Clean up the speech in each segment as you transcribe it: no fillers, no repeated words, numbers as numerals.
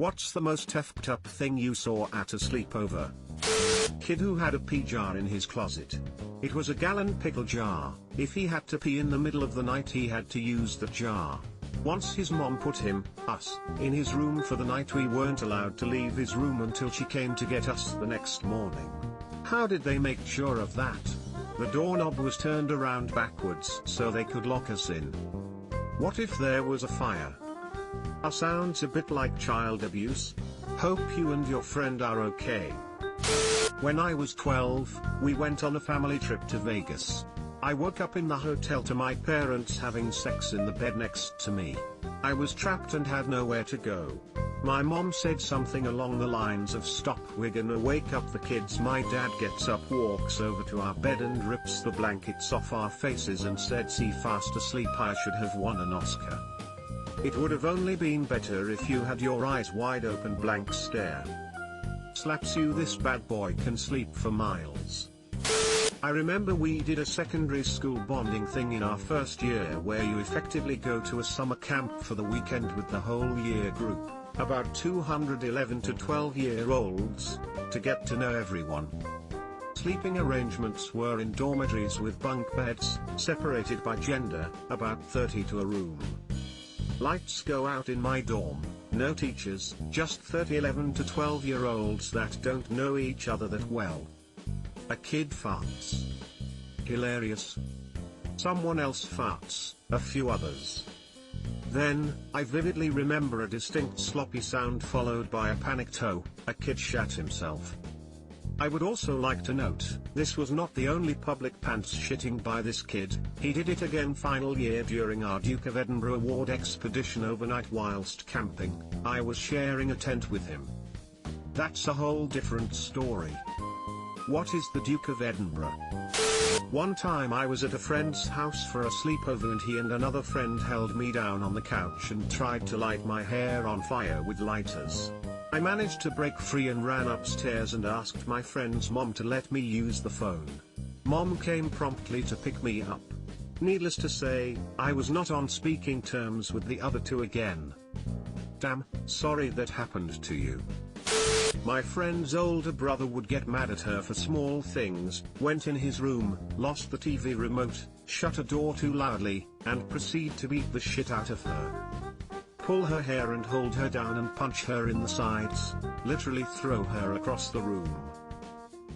What's the most effed up thing you saw at a sleepover? Kid who had a pee jar in his closet. It was a gallon pickle jar. If he had to pee in the middle of the night he had to use the jar. Once his mom put him, us, in his room for the night. We weren't allowed to leave his room until she came to get us the next morning. How did they make sure of that? The doorknob was turned around backwards so they could lock us in. What if there was a fire? Sounds a bit like child abuse. Hope you and your friend are okay. When I was 12, we went on a family trip to Vegas. I woke up in the hotel to my parents having sex in the bed next to me. I was trapped and had nowhere to go. My mom said something along the lines of, "Stop, we're gonna wake up the kids." My dad gets up, walks over to our bed and rips the blankets off our faces and said, "See, fast asleep, I should have won an Oscar." It would have only been better if you had your eyes wide open, blank stare. Slaps you, this bad boy can sleep for miles. I remember we did a secondary school bonding thing in our first year where you effectively go to a summer camp for the weekend with the whole year group, about 211 to 12-year-olds, to get to know everyone. Sleeping arrangements were in dormitories with bunk beds, separated by gender, about 30 to a room. Lights go out in my dorm, no teachers, just 30 11 to 12-year-olds that don't know each other that well. A kid farts. Hilarious. Someone else farts, a few others. Then, I vividly remember a distinct sloppy sound followed by a panicked "Oh," a kid shat himself. I would also like to note, this was not the only public pants shitting by this kid. He did it again final year during our Duke of Edinburgh Award expedition overnight whilst camping. I was sharing a tent with him. That's a whole different story. What is the Duke of Edinburgh? One time I was at a friend's house for a sleepover and he and another friend held me down on the couch and tried to light my hair on fire with lighters. I managed to break free and ran upstairs and asked my friend's mom to let me use the phone. Mom came promptly to pick me up. Needless to say, I was not on speaking terms with the other two again. Damn, sorry that happened to you. My friend's older brother would get mad at her for small things, went in his room, lost the TV remote, shut a door too loudly, and proceed to beat the shit out of her. Pull her hair and hold her down and punch her in the sides, literally throw her across the room.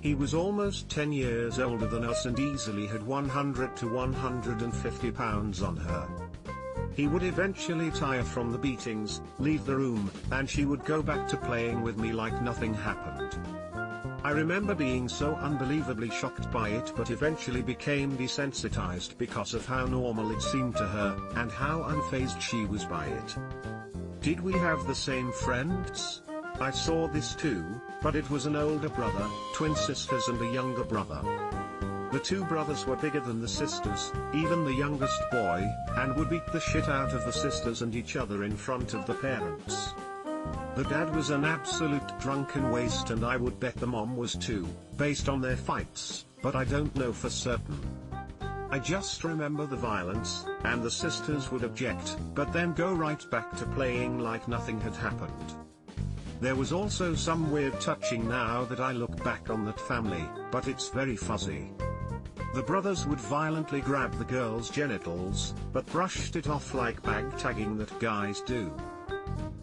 He was almost 10 years older than us and easily had 100 to 150 pounds on her. He would eventually tire from the beatings, leave the room, and she would go back to playing with me like nothing happened. I remember being so unbelievably shocked by it but eventually became desensitized because of how normal it seemed to her, and how unfazed she was by it. Did we have the same friends? I saw this too, but it was an older brother, twin sisters and a younger brother. The two brothers were bigger than the sisters, even the youngest boy, and would beat the shit out of the sisters and each other in front of the parents. The dad was an absolute drunken waste and I would bet the mom was too, based on their fights, but I don't know for certain. I just remember the violence, and the sisters would object, but then go right back to playing like nothing had happened. There was also some weird touching now that I look back on that family, but it's very fuzzy. The brothers would violently grab the girl's genitals, but brushed it off like bag tagging that guys do.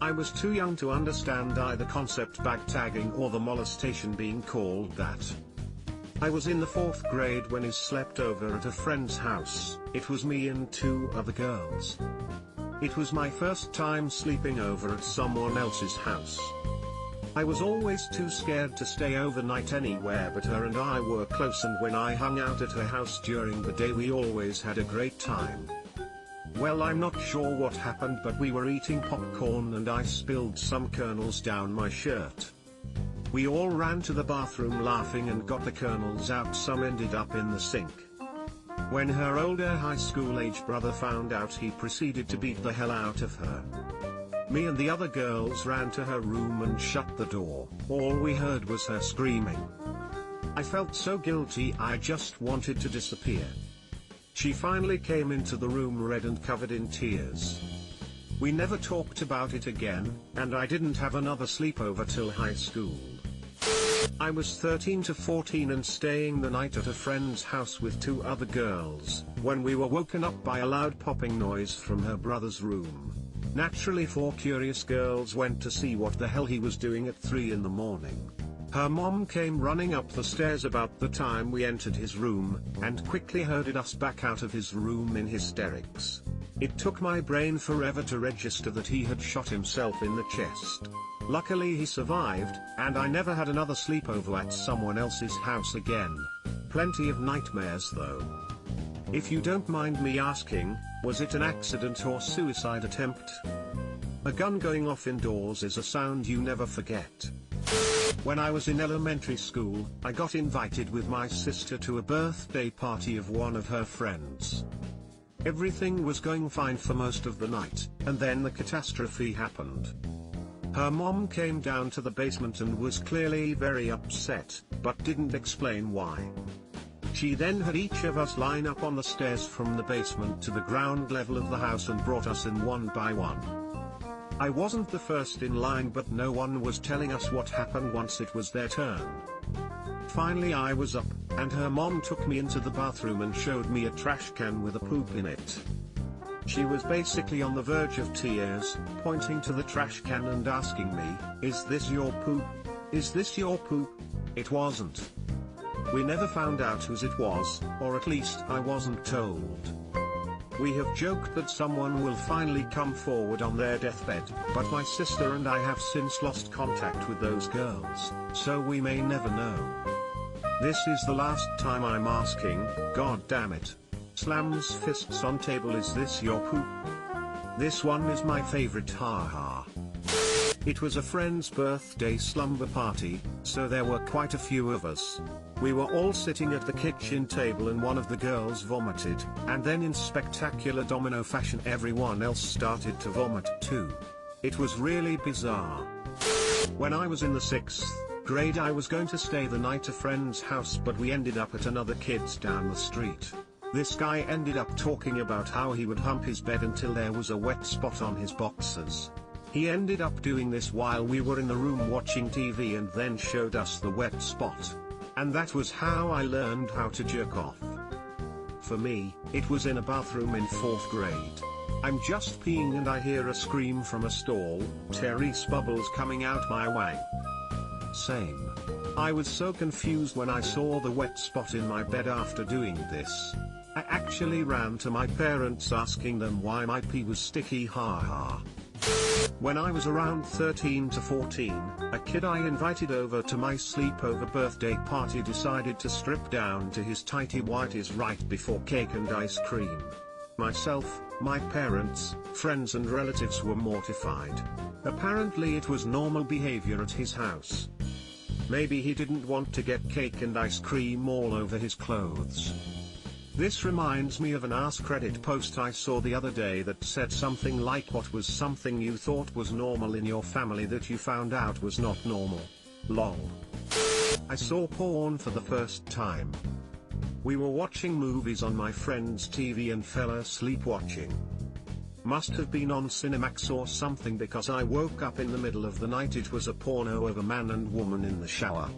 I was too young to understand either concept bag tagging or the molestation being called that. I was in the 4th grade when I slept over at a friend's house. It was me and 2 other girls. It was my first time sleeping over at someone else's house. I was always too scared to stay overnight anywhere but her and I were close, and when I hung out at her house during the day we always had a great time. Well, I'm not sure what happened but we were eating popcorn and I spilled some kernels down my shirt. We all ran to the bathroom laughing and got the kernels out. Some ended up in the sink. When her older high school age brother found out, he proceeded to beat the hell out of her. Me and the other girls ran to her room and shut the door. All we heard was her screaming. I felt so guilty I just wanted to disappear. She finally came into the room red and covered in tears. We never talked about it again, and I didn't have another sleepover till high school. I was 13 to 14 and staying the night at a friend's house with 2 other girls, when we were woken up by a loud popping noise from her brother's room. Naturally 4 curious girls went to see what the hell he was doing at 3 in the morning. Her mom came running up the stairs about the time we entered his room, and quickly herded us back out of his room in hysterics. It took my brain forever to register that he had shot himself in the chest. Luckily he survived, and I never had another sleepover at someone else's house again. Plenty of nightmares though. If you don't mind me asking, was it an accident or suicide attempt? A gun going off indoors is a sound you never forget. When I was in elementary school, I got invited with my sister to a birthday party of one of her friends. Everything was going fine for most of the night, and then the catastrophe happened. Her mom came down to the basement and was clearly very upset, but didn't explain why. She then had each of us line up on the stairs from the basement to the ground level of the house and brought us in one by one. I wasn't the first in line, but no one was telling us what happened once it was their turn. Finally I was up, and her mom took me into the bathroom and showed me a trash can with a poop in it. She was basically on the verge of tears, pointing to the trash can and asking me, "Is this your poop? Is this your poop?" It wasn't. We never found out whose it was, or at least I wasn't told. We have joked that someone will finally come forward on their deathbed, but my sister and I have since lost contact with those girls, so we may never know. This is the last time I'm asking, god damn it. Slams fists on table, is this your poop? This one is my favorite, haha. It was a friend's birthday slumber party, so there were quite a few of us. We were all sitting at the kitchen table and one of the girls vomited, and then in spectacular domino fashion everyone else started to vomit too. It was really bizarre. When I was in the 6th grade I was going to stay the night at a friend's house, but we ended up at another kid's down the street. This guy ended up talking about how he would hump his bed until there was a wet spot on his boxers. He ended up doing this while we were in the room watching TV and then showed us the wet spot. And that was how I learned how to jerk off. For me, it was in a bathroom in 4th grade. I'm just peeing and I hear a scream from a stall, Therese bubbles coming out my wang. Same. I was so confused when I saw the wet spot in my bed after doing this. I actually ran to my parents asking them why my pee was sticky, haha. When I was around 13 to 14, a kid I invited over to my sleepover birthday party decided to strip down to his tighty whities right before cake and ice cream. Myself, my parents, friends and relatives were mortified. Apparently it was normal behavior at his house. Maybe he didn't want to get cake and ice cream all over his clothes. This reminds me of an AskReddit post I saw the other day that said something like, what was something you thought was normal in your family that you found out was not normal? Lol. I saw porn for the first time. We were watching movies on my friend's TV and fell asleep watching. Must have been on Cinemax or something because I woke up in the middle of the night. It was a porno of a man and woman in the shower.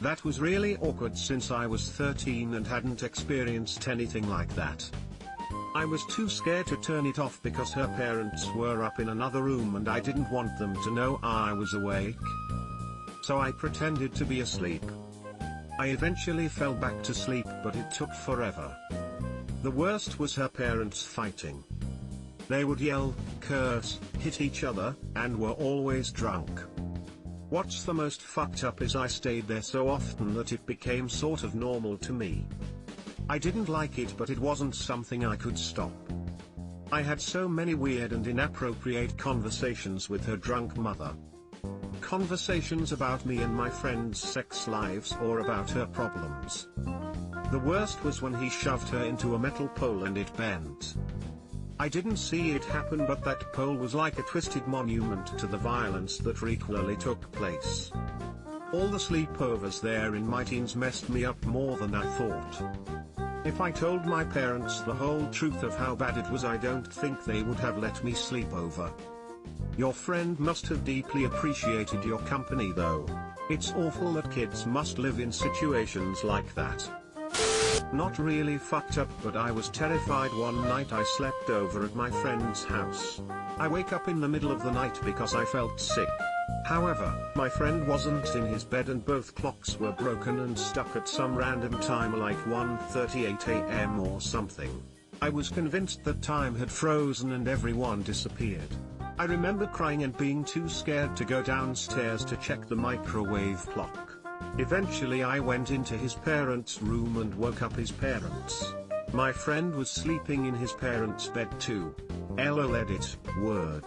That was really awkward since I was 13 and hadn't experienced anything like that. I was too scared to turn it off because her parents were up in another room and I didn't want them to know I was awake. So I pretended to be asleep. I eventually fell back to sleep, but it took forever. The worst was her parents fighting. They would yell, curse, hit each other, and were always drunk. What's the most fucked up is I stayed there so often that it became sort of normal to me. I didn't like it, but it wasn't something I could stop. I had so many weird and inappropriate conversations with her drunk mother. Conversations about me and my friends' sex lives or about her problems. The worst was when he shoved her into a metal pole and it bent. I didn't see it happen, but that pole was like a twisted monument to the violence that regularly took place. All the sleepovers there in my teens messed me up more than I thought. If I told my parents the whole truth of how bad it was, I don't think they would have let me sleep over. Your friend must have deeply appreciated your company though. It's awful that kids must live in situations like that. Not really fucked up, but I was terrified one night. I slept over at my friend's house. I wake up in the middle of the night because I felt sick. However, my friend wasn't in his bed and both clocks were broken and stuck at some random time like 1:38 a.m. or something. I was convinced that time had frozen and everyone disappeared. I remember crying and being too scared to go downstairs to check the microwave clock. Eventually I went into his parents' room and woke up his parents. My friend was sleeping in his parents' bed too. LOL edit, word.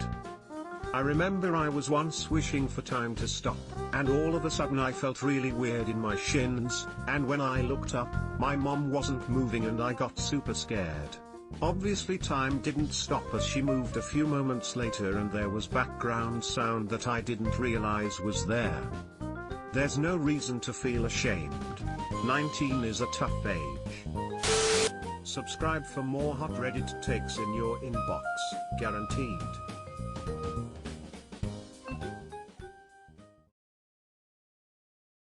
I remember I was once wishing for time to stop, and all of a sudden I felt really weird in my shins, and when I looked up, my mom wasn't moving and I got super scared. Obviously time didn't stop as she moved a few moments later and there was background sound that I didn't realize was there. There's no reason to feel ashamed. 19 is a tough age. Subscribe for more hot Reddit takes in your inbox, guaranteed.